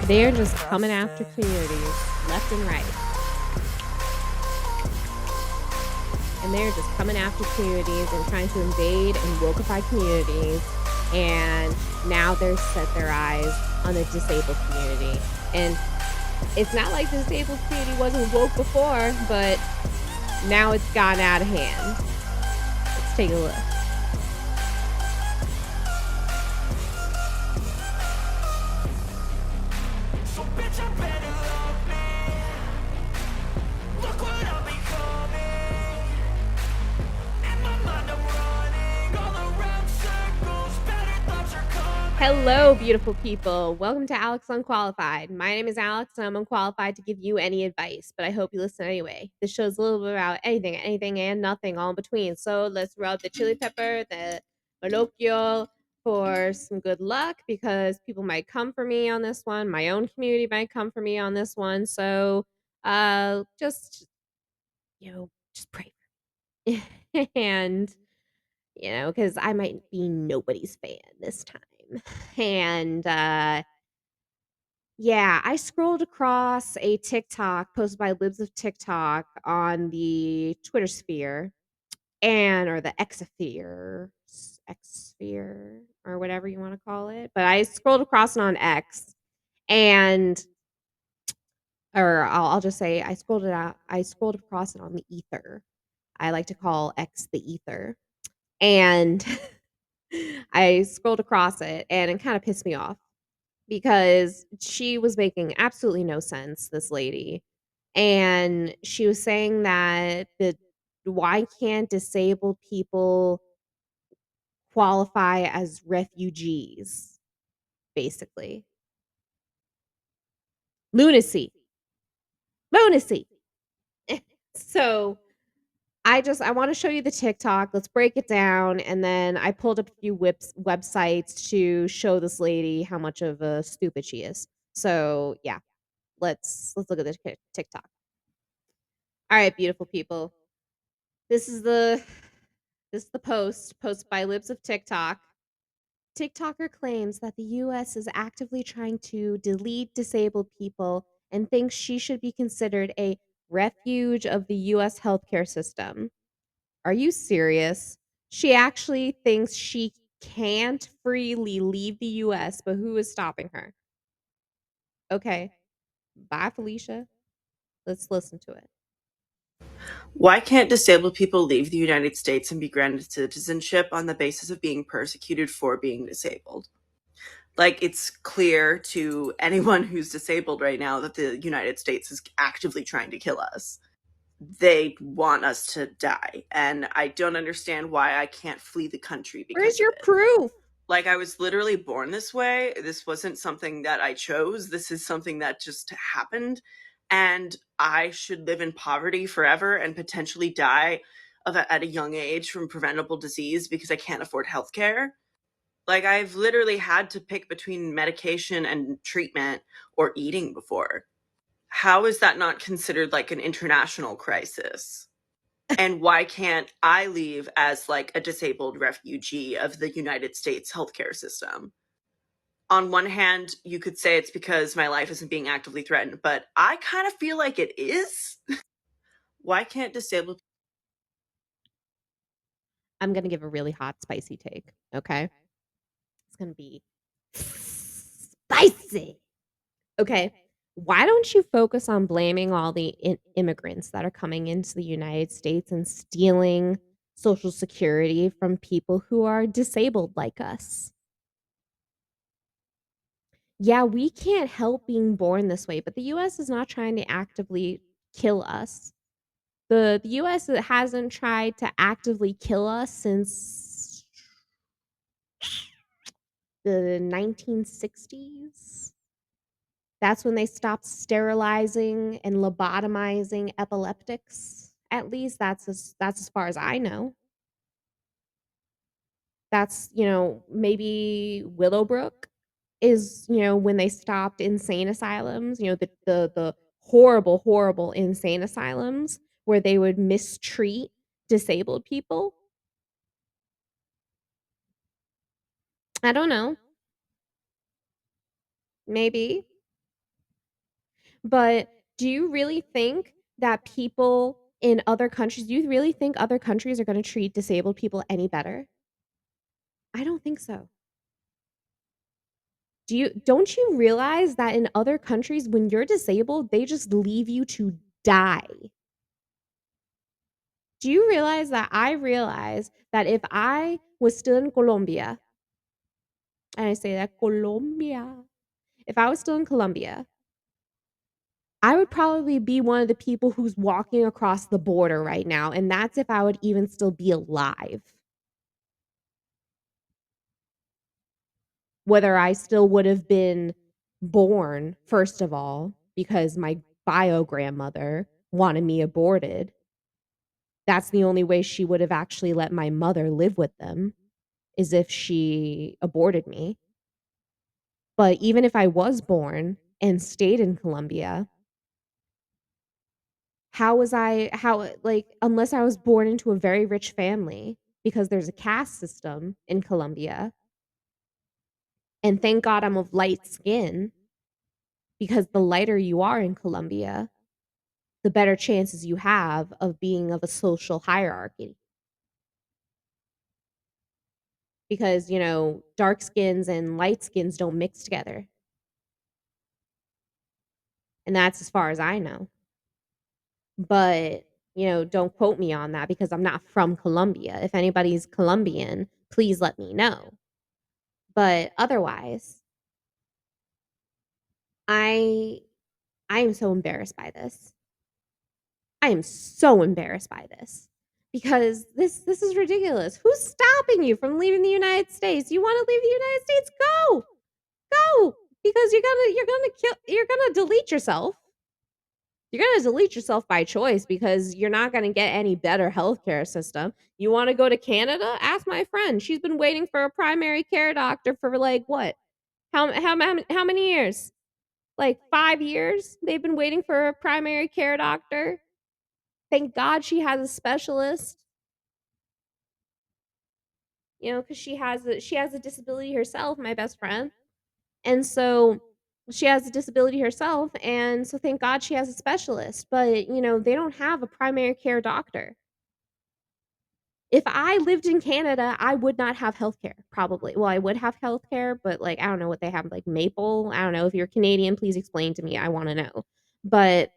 They're just coming after communities left and right. And they're just coming after communities and trying to invade and wokeify communities. And now they're set their eyes on the disabled community. And it's not like the disabled community wasn't woke before, but now it's gone out of hand. Let's take a look. So bitch, I better love me. Look what I'm becoming. In my mind I'm running all around circles. Better thoughts are coming. Hello, beautiful people. Welcome to Alex Unqualified. My name is Alex, and I'm unqualified to give you any advice, but I hope you listen anyway. This show's a little bit about anything, and nothing all in between. So let's rub the chili pepper, the manokio for some good luck because people might come for me on this one. My own community might come for me on this one. So just, just pray for me. And because I might be nobody's fan this time. And yeah, I scrolled across a TikTok posted by Libs of TikTok on the Twitter sphere or the X sphere or whatever you want to call it. But I scrolled across it on X and or I'll just say I scrolled across it on the ether. I like to call X the ether. And I scrolled across it and it kind of pissed me off because she was making absolutely no sense, this lady. And she was saying that why can't disabled people qualify as refugees, basically. Lunacy. Lunacy. So I want to show you the TikTok. Let's break it down. And then I pulled up a few websites to show this lady how much of a stupid she is. So yeah, let's look at this TikTok. All right, beautiful people. This is the post posted by Libs of TikTok. TikToker claims that the US is actively trying to delete disabled people and thinks she should be considered a refuge of the US healthcare system. Are you serious? She actually thinks she can't freely leave the US, but who is stopping her? Okay. Bye, Felicia. Let's listen to it. Why can't disabled people leave the United States and be granted citizenship on the basis of being persecuted for being disabled? Like, it's clear to anyone who's disabled right now that the United States is actively trying to kill us. They want us to die, and I don't understand why I can't flee the country Where's because of your it. proof? Like, I was literally born this way. This wasn't something that I chose. This is something that just happened. And I should live in poverty forever and potentially die at a young age from preventable disease because I can't afford healthcare. Like, I've literally had to pick between medication and treatment or eating before. How is that not considered like an international crisis? And why can't I leave as like a disabled refugee of the United States healthcare system? On one hand, you could say it's because my life isn't being actively threatened, but I kind of feel like it is. Why can't disabled I'm going to give a really hot, spicy take. Okay. It's going to be spicy. Okay. Why don't you focus on blaming all the immigrants that are coming into the United States and stealing Social Security from people who are disabled like us? Yeah, we can't help being born this way, but the US is not trying to actively kill us. The US hasn't tried to actively kill us since the 1960s. That's when they stopped sterilizing and lobotomizing epileptics. At least that's as far as I know. That's, maybe Willowbrook is, when they stopped insane asylums, the horrible, horrible insane asylums where they would mistreat disabled people. I don't know. Maybe. But do you really think that people in other countries do you really think other countries are gonna treat disabled people any better? I don't think so. Don't you realize that in other countries, when you're disabled, they just leave you to die? Do you realize that I realize that if I was still in Colombia, and I say that Colombia, if I was still in Colombia, I would probably be one of the people who's walking across the border right now, and that's if I would even still be alive. Whether I still would have been born, first of all, because my bio grandmother wanted me aborted. That's the only way she would have actually let my mother live with them, is if she aborted me. But even if I was born and stayed in Colombia, unless I was born into a very rich family, because there's a caste system in Colombia, and thank God I'm of light skin, because the lighter you are in Colombia, the better chances you have of being of a social hierarchy. Because, dark skins and light skins don't mix together. And that's as far as I know. But, don't quote me on that because I'm not from Colombia. If anybody's Colombian, please let me know. But otherwise, I I am so embarrassed by this. I am so embarrassed by this because this is ridiculous. Who's stopping you from leaving the United States? You want to leave the United States? Go. Go. Because you're gonna delete yourself. You're gonna delete yourself by choice because you're not gonna get any better healthcare system. You wanna go to Canada? Ask my friend. She's been waiting for a primary care doctor for, like, what? How many years? Like, 5 years? They've been waiting for a primary care doctor? Thank God she has a specialist, because she has a disability herself, my best friend. And so she has a disability herself, and so thank God she has a specialist, but, they don't have a primary care doctor. If I lived in Canada, I would not have healthcare, probably. Well, I would have healthcare, but, like, I don't know what they have, like, Maple? I don't know. If you're Canadian, please explain to me, I wanna know. But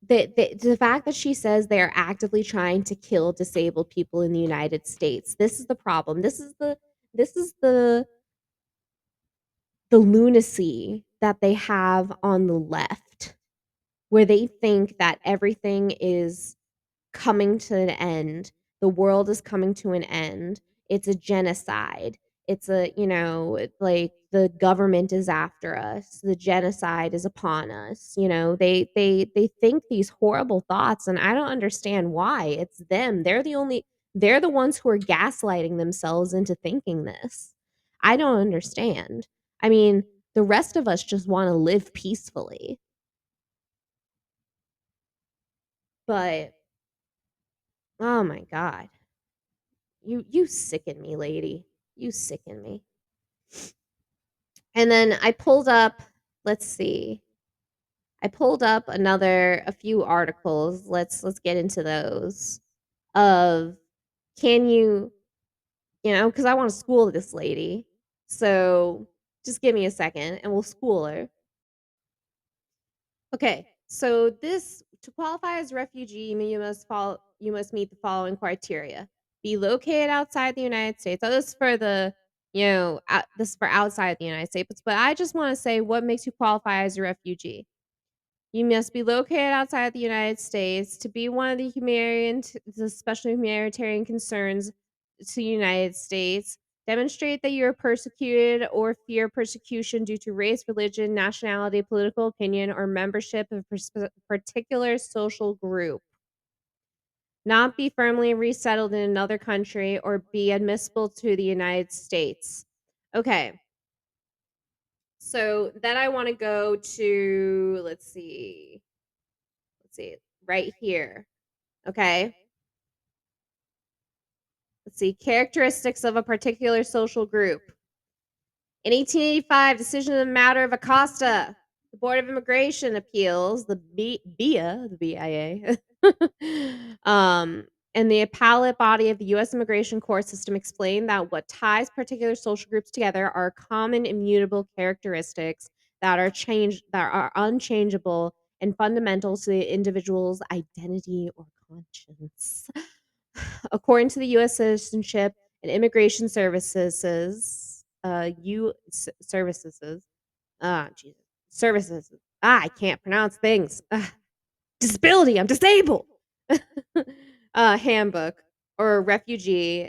the fact that she says they are actively trying to kill disabled people in the United States, this is the problem. This is the lunacy that they have on the left, where they think that everything is coming to an end. The world is coming to an end. It's a genocide. Like the government is after us. The genocide is upon us. They think these horrible thoughts, and I don't understand why. It's them. They're the ones who are gaslighting themselves into thinking this. I don't understand. I mean, the rest of us just want to live peacefully. But oh my god. You sicken me, lady. You sicken me. And then I pulled up, let's see. I pulled up a few articles. Let's get into those. Of can because I want to school this lady. So just give me a second and we'll school her. Okay. So this to qualify as a refugee, you must meet the following criteria. Be located outside the United States. So this is for this is for outside the United States. But I just want to say what makes you qualify as a refugee. You must be located outside the United States to be one of the special humanitarian concerns to the United States. Demonstrate that you are persecuted or fear persecution due to race, religion, nationality, political opinion, or membership of a particular social group. Not be firmly resettled in another country or be admissible to the United States. Okay. So then I want to go to, let's see, right here. Okay. Let's see. Characteristics of a particular social group. In 1885, decision in the matter of Acosta, the Board of Immigration Appeals, the BIA, and the appellate body of the U.S. immigration court system explained that what ties particular social groups together are common immutable characteristics that are unchangeable and fundamental to the individual's identity or conscience. According to the U.S. Citizenship and Immigration Services, services, Jesus, services. I can't pronounce things. Disability. I'm disabled. Handbook or refugee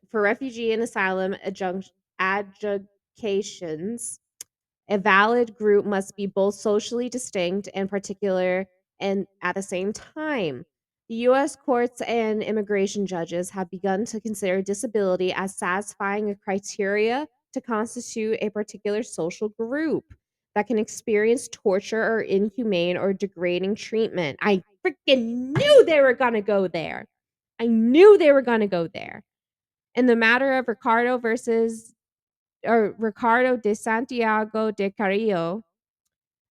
for refugee and asylum adjudications. A valid group must be both socially distinct and particular and at the same time. The U.S. courts and immigration judges have begun to consider disability as satisfying a criteria to constitute a particular social group that can experience torture or inhumane or degrading treatment. I freaking knew they were going to go there. I knew they were going to go there. In the matter of Ricardo de Santiago de Carrillo,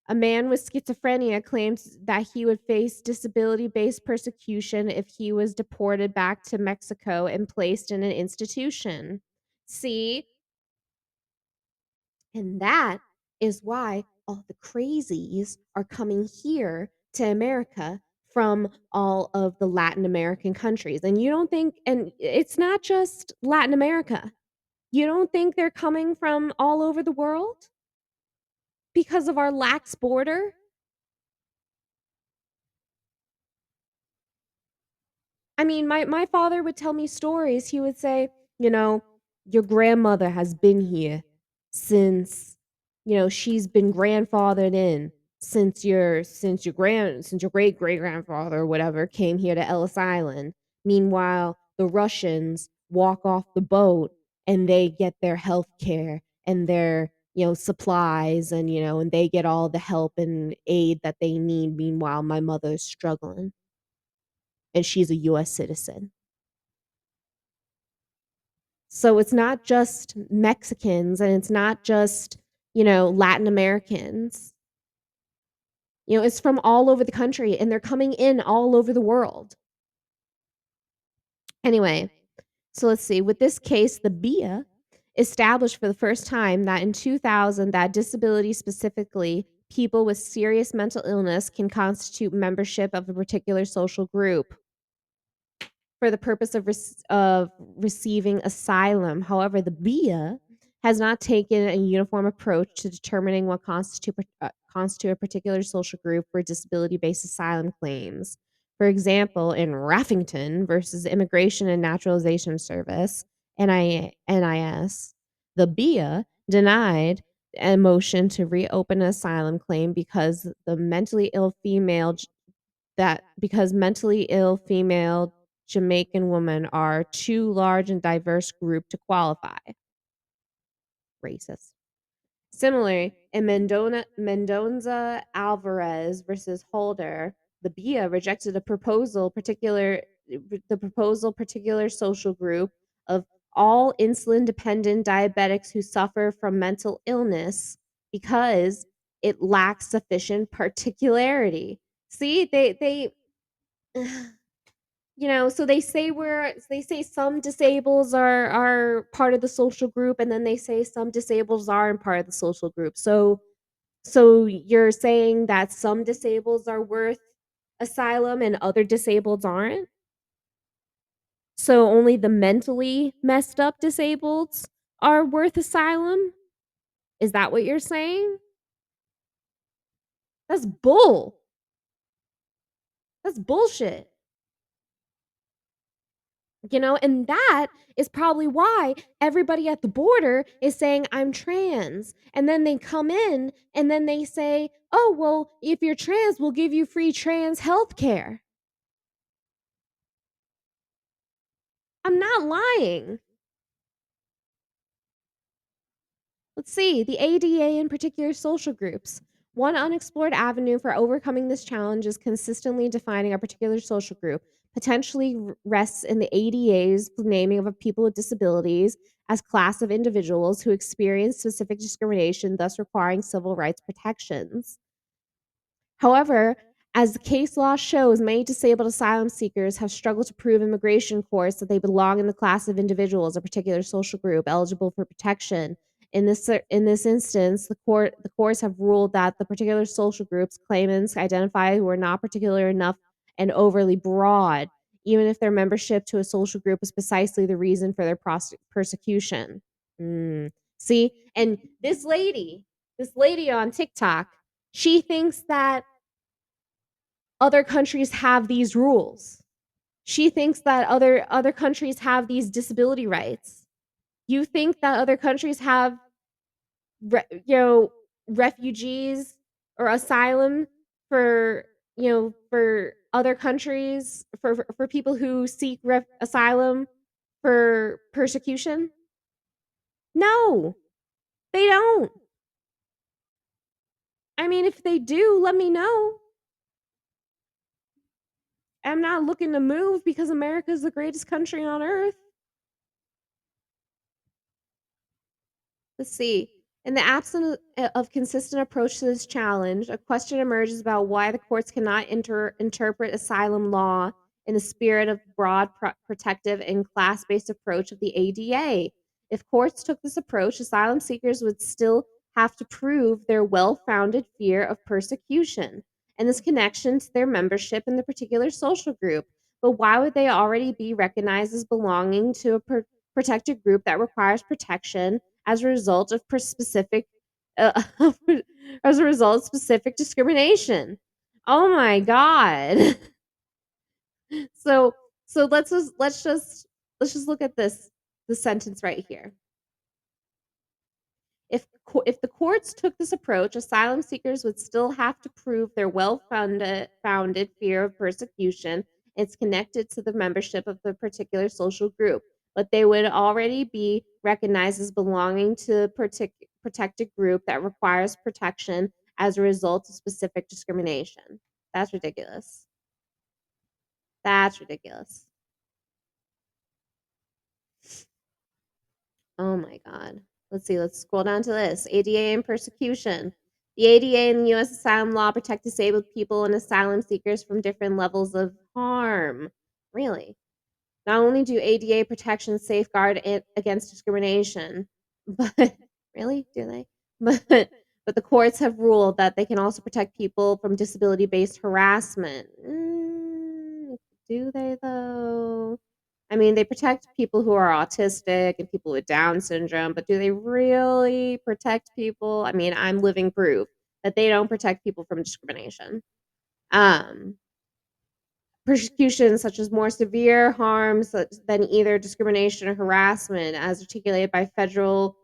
a man with schizophrenia claims that he would face disability based persecution if he was deported back to Mexico and placed in an institution. See? And that is why all the crazies are coming here to America from all of the Latin American countries. And you don't think, and it's not just Latin America, you don't think they're coming from all over the world because of our lax border? I mean, my father would tell me stories. He would say, you know, your grandmother has been here since, she's been grandfathered in since your great great grandfather or whatever came here to Ellis Island. Meanwhile, the Russians walk off the boat and they get their health care and their supplies and they get all the help and aid that they need. Meanwhile, my mother's struggling and she's a US citizen. So it's not just Mexicans and it's not just, Latin Americans. It's from all over the country and they're coming in all over the world. Anyway, so let's see. With this case, the BIA established for the first time that in 2000 that disability, specifically people with serious mental illness, can constitute membership of a particular social group for the purpose of receiving asylum. However, the BIA has not taken a uniform approach to determining what constitute a particular social group for disability-based asylum claims. For example, in Raffington versus Immigration and Naturalization Service (NIS), the BIA denied a motion to reopen an asylum claim because mentally ill female Jamaican women are too large and diverse group to qualify. Racist. Similarly, in Mendonza Alvarez versus Holder, the BIA rejected the proposal particular social group of all insulin dependent diabetics who suffer from mental illness because it lacks sufficient particularity. See, they so they say some disables are part of the social group, and then they say some disables aren't part of the social group. So you're saying that some disables are worth asylum and other disabled aren't? So only the mentally messed up disabled are worth asylum? Is that what you're saying? That's bull. That's bullshit. And that is probably why everybody at the border is saying I'm trans, and then they come in and then they say, oh well, if you're trans, we'll give you free trans health care. I'm not lying. Let's see, the ADA in particular social groups. One unexplored avenue for overcoming this challenge is consistently defining a particular social group. potentially rests in the ADA's naming of people with disabilities as class of individuals who experience specific discrimination, thus requiring civil rights protections. However, as the case law shows, many disabled asylum seekers have struggled to prove immigration courts that they belong in the class of individuals, a particular social group eligible for protection. In this instance, the courts have ruled that the particular social groups claimants identify were not particular enough and overly broad, even if their membership to a social group is precisely the reason for their persecution. See, and this lady on TikTok, she thinks that other countries have these rules. She thinks that other countries have these disability rights. You think that other countries have refugees or asylum for for other countries for people who seek asylum for persecution? No, they don't. I mean, if they do, let me know. I'm not looking to move because America is the greatest country on earth. Let's see. In the absence of consistent approach to this challenge, a question emerges about why the courts cannot interpret asylum law in the spirit of broad protective and class-based approach of the ADA. If courts took this approach, asylum seekers would still have to prove their well-founded fear of persecution and this connection to their membership in the particular social group. But why would they already be recognized as belonging to a protected group that requires protection as a result of specific uh, as a result of specific discrimination? Oh my god. so so let's just look at the sentence right here. If the courts took this approach, asylum seekers would still have to prove their well-founded founded fear of persecution. It's connected to the membership of the particular social group, but they would already be recognized as belonging to a protected group that requires protection as a result of specific discrimination. That's ridiculous. That's ridiculous. Oh my god. Let's see, let's scroll down to this. ADA and persecution. The ADA and the US asylum law protect disabled people and asylum seekers from different levels of harm. Really? Not only do ADA protections safeguard it against discrimination, but really, do they? But the courts have ruled that they can also protect people from disability-based harassment. Do they though? I mean, they protect people who are autistic and people with Down syndrome, but do they really protect people? I mean, I'm living proof that they don't protect people from discrimination. Um, Persecution such as more severe harms than either discrimination or harassment, as articulated by federal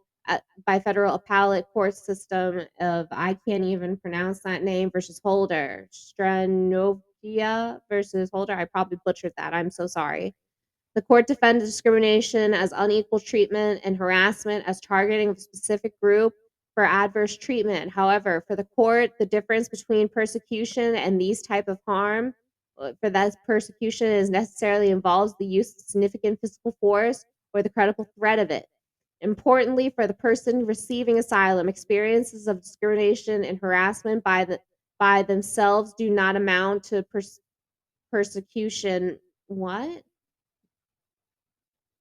appellate court system of I can't even pronounce that name versus Holder, Stranovia versus Holder. I probably butchered that. I'm so sorry. The court defended discrimination as unequal treatment and harassment as targeting of a specific group for adverse treatment. However, for the court, the difference between persecution and these type of harm for that persecution is necessarily involves the use of significant physical force or the credible threat of it. Importantly, for the person receiving asylum, experiences of discrimination and harassment by themselves do not amount to persecution. What?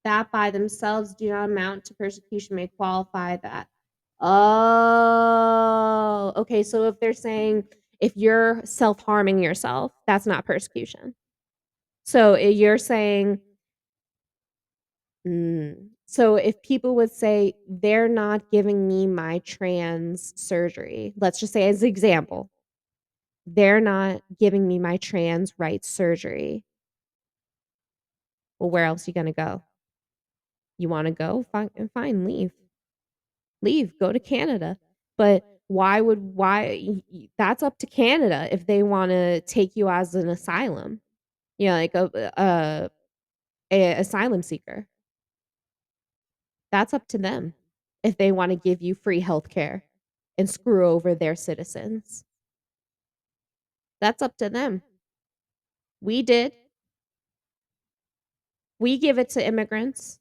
That by themselves do not amount to persecution may qualify that. Oh, okay. So if they're saying if you're self harming yourself, that's not persecution. So you're saying, so if people would say they're not giving me my trans surgery, let's just say as an example, they're not giving me my trans rights surgery. Well, where else are you going to go? You want to go? Fine, fine, leave, go to Canada. But that's up to Canada if they want to take you as an asylum. Like a asylum seeker. That's up to them if they want to give you free healthcare and screw over their citizens. That's up to them. We did. We give it to immigrants.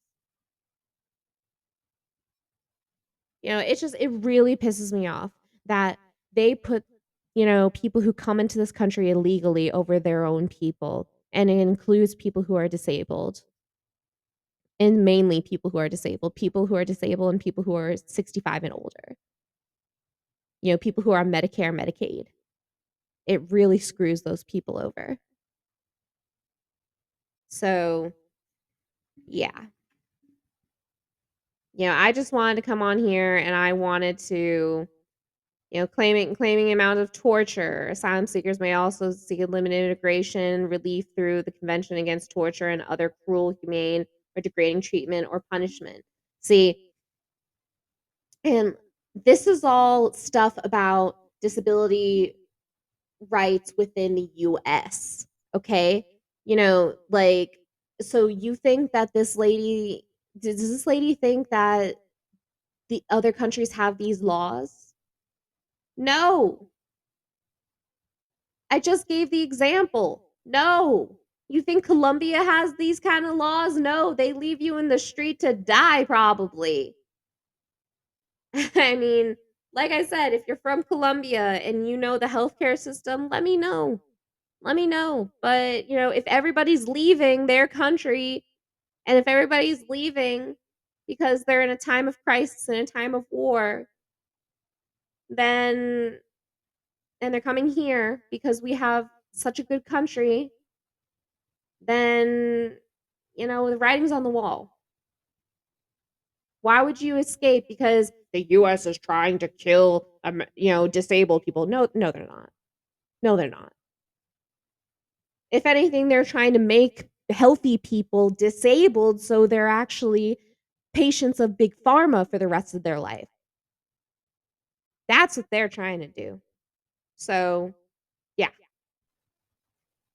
It really pisses me off that they put, people who come into this country illegally over their own people, and it includes people who are disabled, and mainly people who are disabled and people who are 65 and older. People who are on Medicare, Medicaid. It really screws those people over. So, yeah. I just wanted to come on here and I wanted to, claiming amount of torture. Asylum seekers may also seek limited integration, relief through the Convention Against Torture and other cruel, humane, or degrading treatment or punishment. See, and this is all stuff about disability rights within the US. Okay? Like, so you think that does this lady think that the other countries have these laws? No. I just gave the example. No. You think Colombia has these kind of laws? No, they leave you in the street to die probably. I mean, like I said, if you're from Colombia and you know the healthcare system, let me know. Let me know. But, if everybody's leaving their country and if everybody's leaving because they're in a time of crisis and a time of war, then and they're coming here because we have such a good country, then the writing's on the wall. Why would you escape because the US is trying to kill disabled people? No, no they're not. No, they're not. If anything, they're trying to make healthy people disabled so they're actually patients of big pharma for the rest of their life. That's what they're trying to do. So, yeah.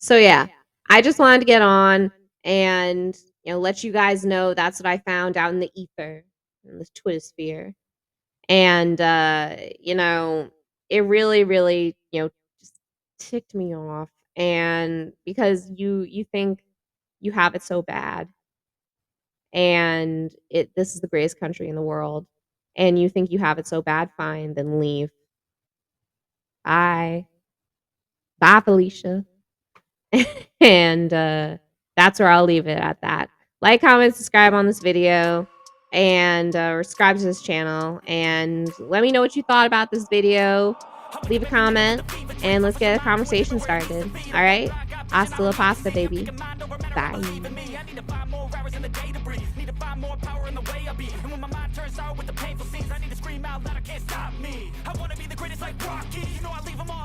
So, yeah. I just wanted to get on and, let you guys know that's what I found out in the ether, in the Twitter sphere. And, it really, really, just ticked me off. And because you think you have it so bad and this is the greatest country in the world and you think you have it so bad, fine, then leave. Bye. Bye, Felicia. And that's where I'll leave it at that. Like, comment, subscribe on this video, and subscribe to this channel. And let me know what you thought about this video. Leave a comment, and let's get a conversation started. All right? Hasta la pasta, baby. Bye. Turns out with the painful scenes, I need to scream out loud, I can't stop me. I wanna be the greatest like Rocky, I leave them all